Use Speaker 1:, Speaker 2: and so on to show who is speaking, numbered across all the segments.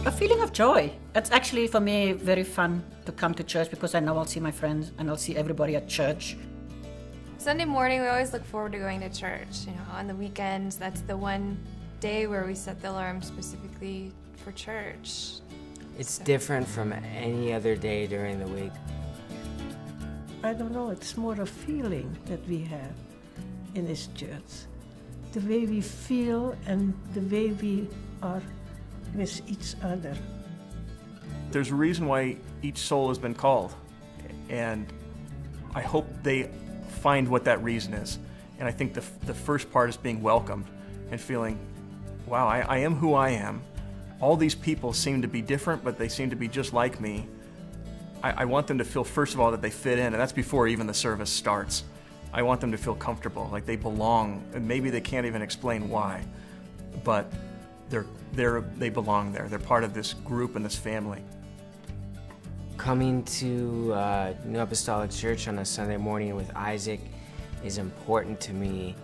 Speaker 1: A feeling of joy. It's actually, for me, very fun to come to church because I know I'll see my friends and I'll see everybody at church.
Speaker 2: Sunday morning, we always look forward to going to church. On the weekends, that's the one day where we set the alarm specifically for church.
Speaker 3: It's different from any other day during the week.
Speaker 4: I don't know, it's more a feeling that we have in this church. The way we feel and the way we are with each other.
Speaker 5: There's a reason why each soul has been called, and I hope they find what that reason is. And I think the first part is being welcomed and feeling, wow, I am who I am. All these people seem to be different, but they seem to be just like me. I want them to feel, first of all, that they fit in, and that's before even the service starts. I want them to feel comfortable, like they belong, and maybe they can't even explain why, but they belong there. They're part of this group and this family.
Speaker 3: Coming to New Apostolic Church on a Sunday morning with Isaac is important to me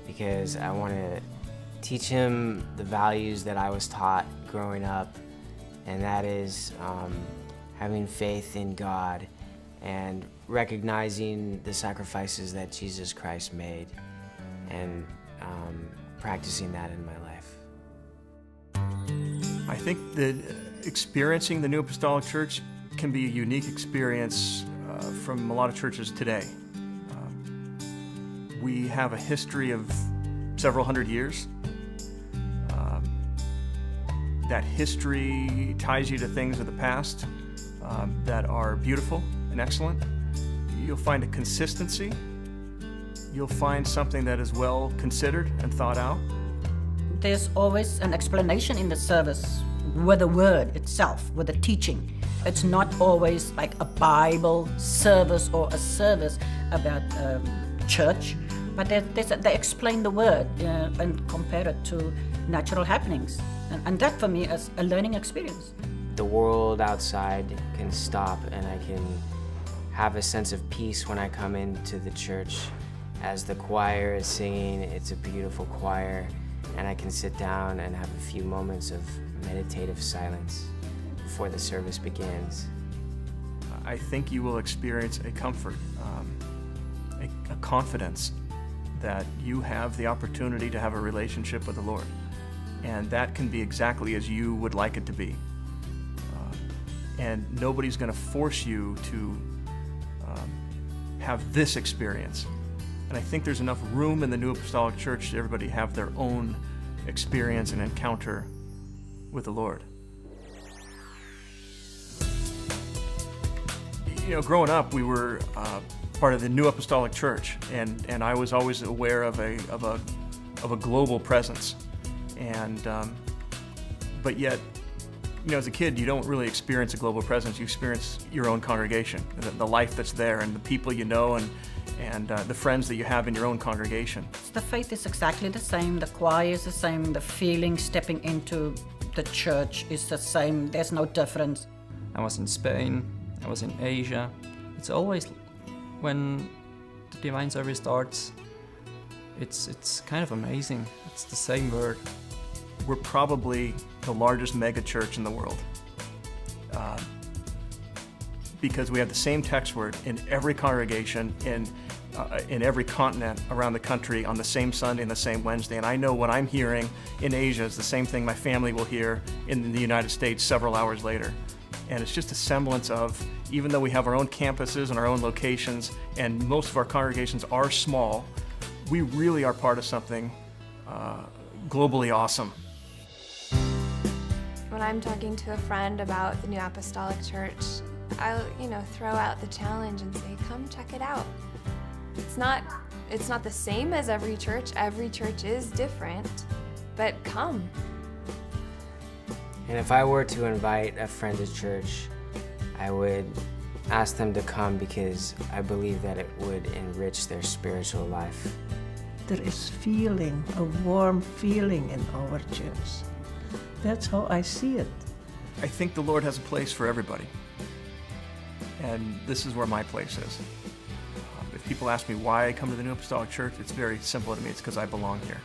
Speaker 3: because I want to teach him the values that I was taught growing up, and that is having faith in God and recognizing the sacrifices that Jesus Christ made and practicing that in my life.
Speaker 5: I think that experiencing the New Apostolic Church can be a unique experience from a lot of churches today. We have a history of several hundred years. That history ties you to things of the past that are beautiful and excellent. You'll find a consistency. You'll find something that is well considered and thought out.
Speaker 1: There's always an explanation in the service with the word itself, with the teaching. It's not always like a Bible service or a service about church, but they explain the word and compare it to natural happenings. And that for me is a learning experience.
Speaker 3: The world outside can stop, and I can have a sense of peace when I come into the church. As the choir is singing, it's a beautiful choir, and I can sit down and have a few moments of meditative silence before the service begins.
Speaker 5: I think you will experience a comfort, a confidence that you have the opportunity to have a relationship with the Lord. And that can be exactly as you would like it to be. And nobody's going to force you to have this experience. And I think there's enough room in the New Apostolic Church to everybody have their own experience and encounter with the Lord. Growing up, we were part of the New Apostolic Church, and I was always aware of a global presence. And but yet, as a kid, you don't really experience a global presence. You experience your own congregation, the life that's there, and the people you know, and the friends that you have in your own congregation.
Speaker 1: The faith is exactly the same. The choir is the same. The feeling stepping into the church is the same. There's no difference.
Speaker 6: I was in Spain. I was in Asia. It's always when the divine service starts, it's kind of amazing. It's the same word.
Speaker 5: We're probably the largest mega church in the world because we have the same text word in every congregation in every continent around the country on the same Sunday and the same Wednesday. And I know what I'm hearing in Asia is the same thing my family will hear in the United States several hours later. And it's just a semblance of, even though we have our own campuses and our own locations, and most of our congregations are small, we really are part of something globally awesome.
Speaker 2: When I'm talking to a friend about the New Apostolic Church, I'll, throw out the challenge and say, come check it out. It's not the same as every church. Every church is different, but come.
Speaker 3: And if I were to invite a friend to church, I would ask them to come because I believe that it would enrich their spiritual life.
Speaker 4: There is feeling, a warm feeling in our church. That's how I see it.
Speaker 5: I think the Lord has a place for everybody. And this is where my place is. If people ask me why I come to the New Apostolic Church, it's very simple to me. It's because I belong here.